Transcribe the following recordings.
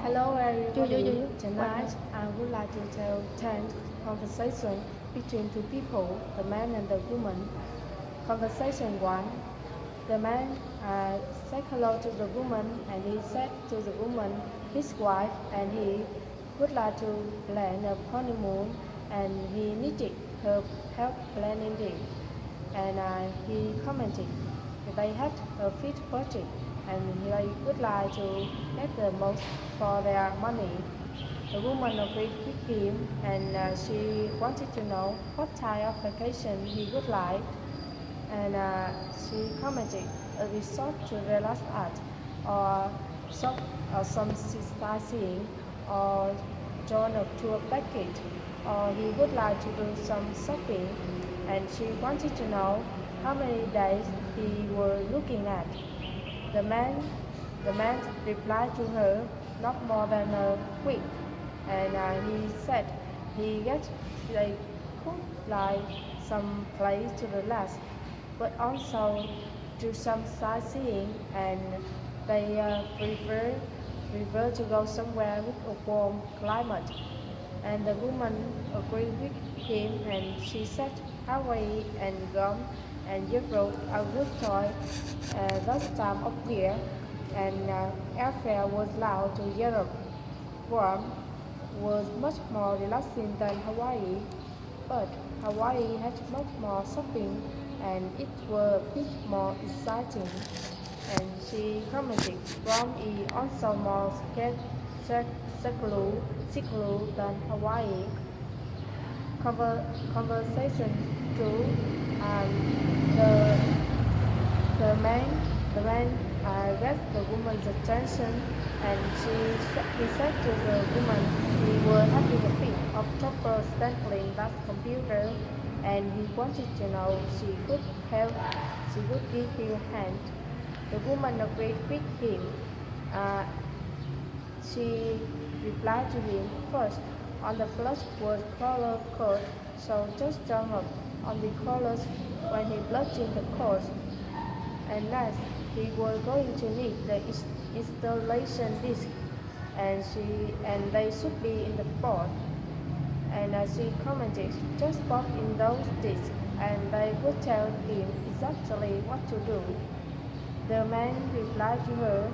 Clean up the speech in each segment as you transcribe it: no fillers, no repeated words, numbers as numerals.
Hello everybody. Wow. Tonight I would like to tell 10 conversation between two people, the man and the woman. Conversation 1. The man said hello to the woman and he said to the woman, his wife, and he would like to plan a honeymoon and he needed her help planning it. And he commented they had a fit budget and they would like to make the most for their money. The woman agreed with him and she wanted to know what type of vacation he would like. And she commented a resort to relax at, or shop, or some sightseeing, or join a tour package, or he would like to do some shopping. And she wanted to know how many days he were looking at. The man, the man replied to her, not more than a week, and he said he guessed they could like some place to relax, but also do some sightseeing, and they prefer to go somewhere with a warm climate. And the woman agreed with him, and she said Hawaii and Guam and Europe are good choice this time of year, and airfare was low to Europe. Guam was much more relaxing than Hawaii, but Hawaii had much more shopping and it was a bit more exciting. And she commented, Guam is also more secluded than Hawaii. Conversation 2. Um, the the man the man got the woman's attention, and he said to the woman he was having a bit of trouble handling that computer, and he wanted to know she could help. She would give him a hand. The woman agreed with him. Uh, she replied to him first. On the first was color code, so just turn up on the colors when he plugged in the code. And next, he was going to need the installation disk, and they should be in the board. And she commented, just pop in those disks, and they would tell him exactly what to do. The man replied to her,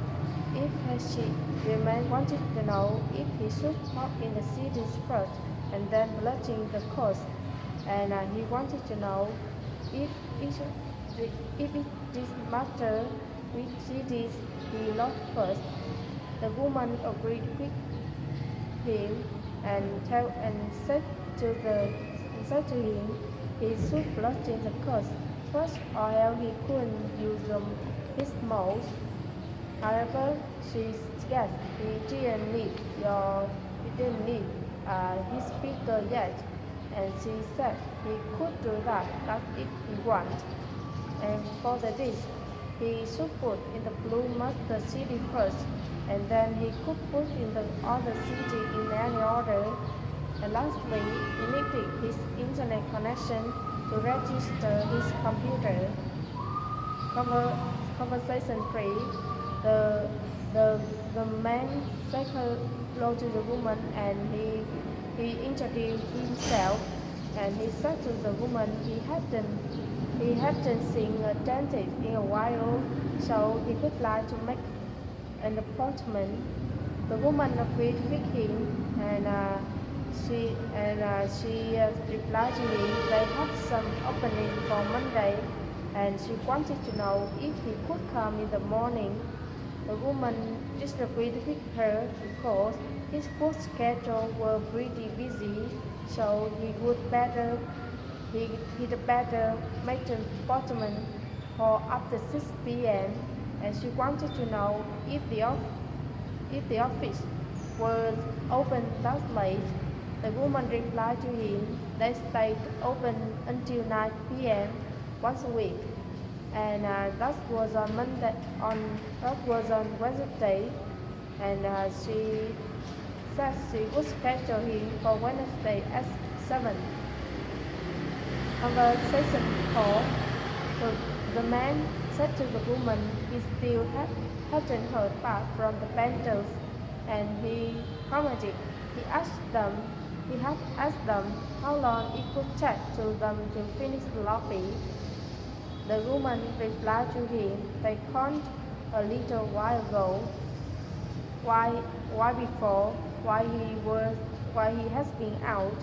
the man wanted to know if he should pop in the CDs first and then plugging the codes, and he wanted to know if it did matter which CDs he lost first. The woman agreed with him and said to him he should plug in the codes first, or else he couldn't use them his mouse. However, she guessed he didn't need his speaker yet, and she said he could do that if he wanted. And for the disc, he should put in the blue master CD first, and then he could put in the other CD in any order. And lastly, he needed his internet connection to register his computer. Conversation 3. The man said hello to the woman, and he introduced himself, and he said to the woman he hadn't seen a dentist in a while, so he would like to make an appointment. The woman agreed with him, and she replied to him they had some opening for Monday, and she wanted to know if he could come in the morning. The woman disagreed with her because his work schedule was pretty busy, so he'd better make an appointment for after 6 p.m. And she wanted to know if the office was open that late. The woman replied to him they stayed open until 9 p.m. once a week, and that was on Wednesday, and she said she would schedule him for Wednesday at 7. Conversation 4. The man said to the woman he still hadn't heard back from the bankers, and he commented. He had asked them how long it could take to them to finish the lobby. The woman replied to him, "They called a little while ago. Why before? Why he has been out?"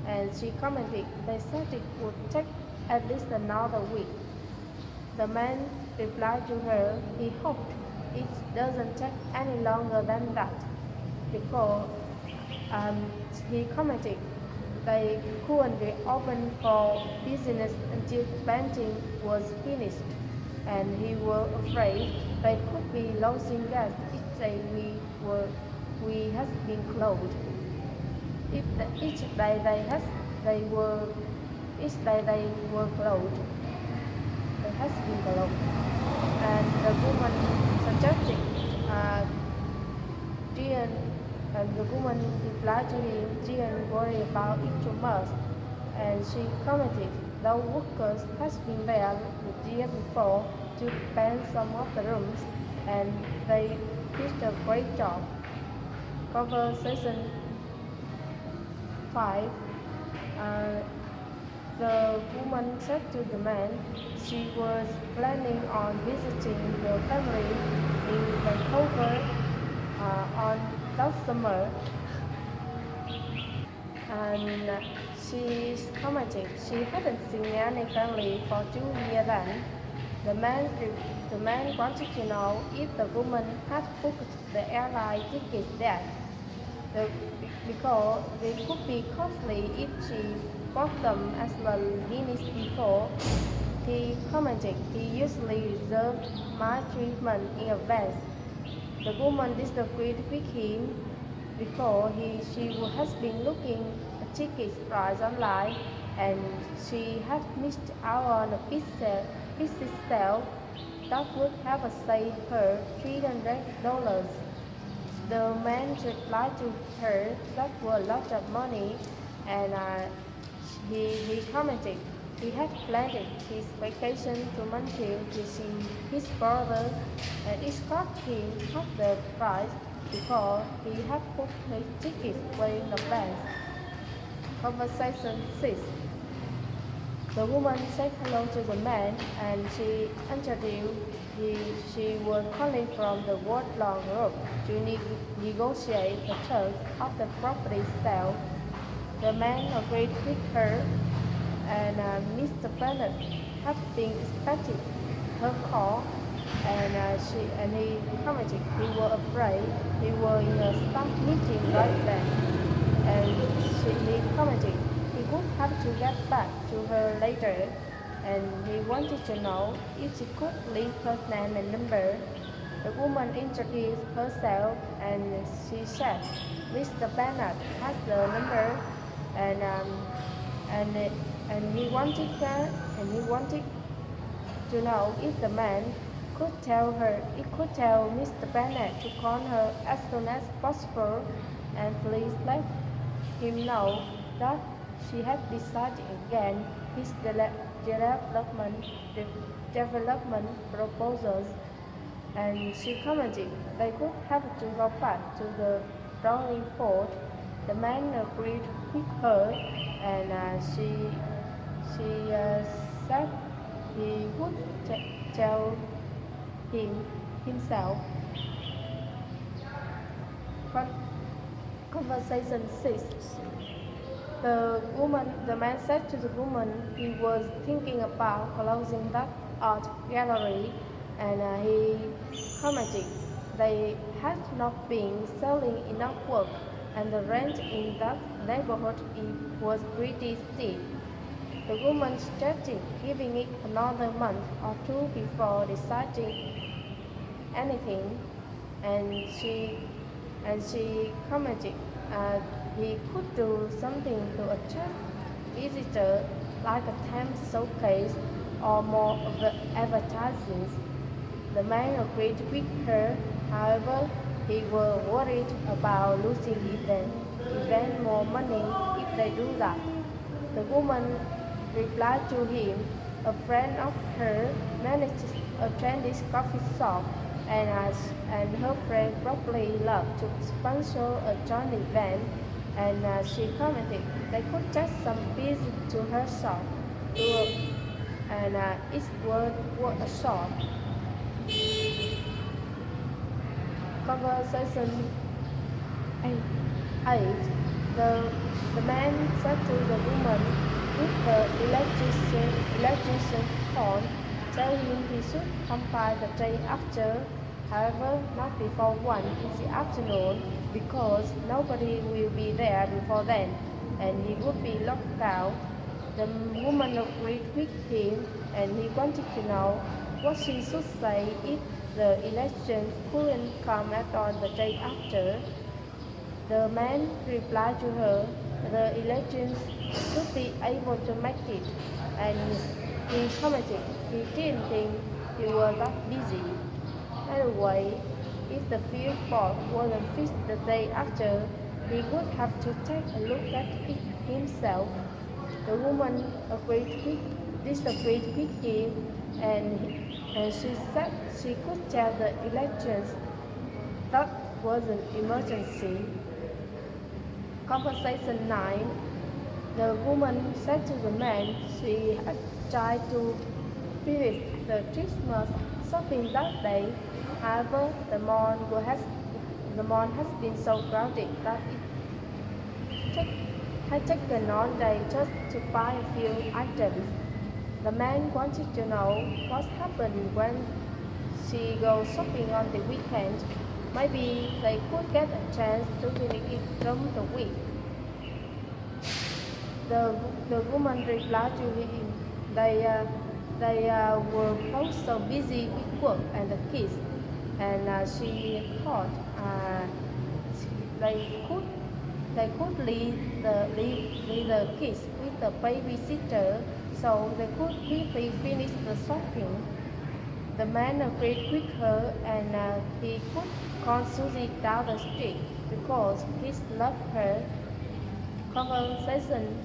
And she commented, "They said it would take at least another week." The man replied to her, he hoped it doesn't take any longer than that, because he commented they couldn't be open for business until painting was finished, and he was afraid they could be losing gas each day we had been closed. Each day they were closed. They has been closed, and the woman suggested Jian, and the woman replied to him, "Jian worry about it too much," and she commented, "The workers has been there the year before to paint some of the rooms, and they did a great job." Conversation 5. The woman said to the man she was planning on visiting the family in Vancouver on that summer, and she commented she hadn't seen any family for 2 years then. The man wanted to know if the woman had booked the airline ticket there, because they could be costly if she bought them as well minutes before. He commented he usually reserved my treatment in advance. The woman disagreed with him because she has been looking at ticket price online, and she had missed out on a pizza sale that would have saved her $300. The man replied to her that was a lot of money, and he commented he had planned his vacation to Montreal to see his brother, and it cost him half the price because he had booked his tickets way in advance. Conversation 6. The woman said hello to the man, and she introduced she was calling from the World Long Group to negotiate the terms of the property sale. The man agreed with her, and Mr. Bennett had been expecting her call, and he commented he was afraid he was in a staff meeting right then, and he commented he would have to get back to her later, and he wanted to know if she could leave her name and number. The woman introduced herself, and she said Mr. Bennett has the number, and he wanted to know if the man could tell Mr. Bennett to call her as soon as possible, and please let him know that she had decided against his development proposals. And she commented they could have to go back to the drawing board. The man agreed with her, and she said he would tell himself. Conversation 6. The man said to the woman he was thinking about closing that art gallery, and he commented they had not been selling enough work, and the rent in that neighborhood was pretty steep. The woman suggested giving it another month or two before deciding anything, and she commented he could do something to attract visitors, like a temp showcase or more advertisements. The man agreed with her. However, he was worried about losing even more money if they do that. The woman replied to him, a friend of hers managed a trendy coffee shop, and her friend probably loved to sponsor a joint event, and she commented they could just some visit to her shop, and it was a shop. Conversation 8. The man said to the woman with the electrician phone, tell him he should come by the day after, however not before 1 in the afternoon, because nobody will be there before then, and he would be locked out. The woman agreed with him, and he wanted to know what she should say if the election couldn't come at all the day after. The man replied to her, the elections should be able to make it, and he commented he didn't think he was that busy. Anyway, if the field board wasn't fixed the day after, he would have to take a look at it himself. The woman disagreed with him, and she said she could tell the elections that was an emergency. Conversation 9. The woman said to the man she had tried to finish the Christmas shopping that day. However, the mall has been so crowded that it had taken all day just to buy a few items. The man wanted to know what happened when she goes shopping on the weekend. Maybe they could get a chance to finish it from the week. The woman replied to him, they were both so busy with work and the kids, and she thought they could leave the kids with the babysitter, so they could quickly finish the shopping. The man agreed with her, and he could call Susie down the street because kids loved her. Conversation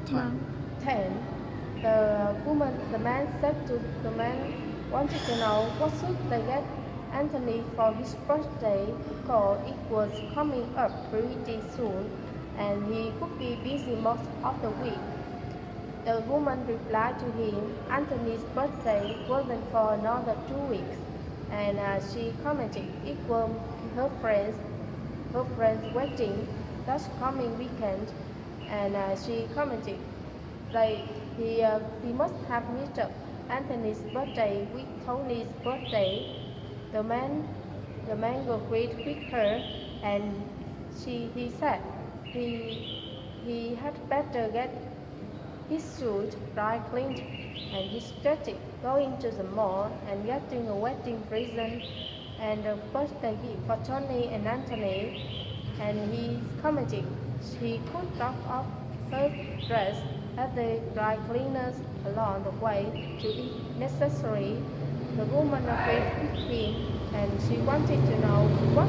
10. The man said to the man wanted to know what should they get Anthony for his birthday because it was coming up pretty soon and he could be busy most of the week. The woman replied to him, Anthony's birthday wasn't for another 2 weeks, and she commented it was her friend's wedding that's coming weekend, and she commented he must have mixed up Anthony's birthday with Tony's birthday. The man agreed with her, and he said he had better get his suit dry cleaned and his jacket, going to the mall and getting a wedding present and a birthday gift for Tony and Anthony. And he commented he could drop off her dress at the dry cleaners along the way to if necessary. The woman agreed with him, and she wanted to know what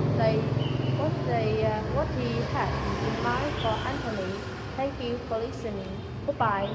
he had in mind for Anthony. Thank you for listening. Goodbye.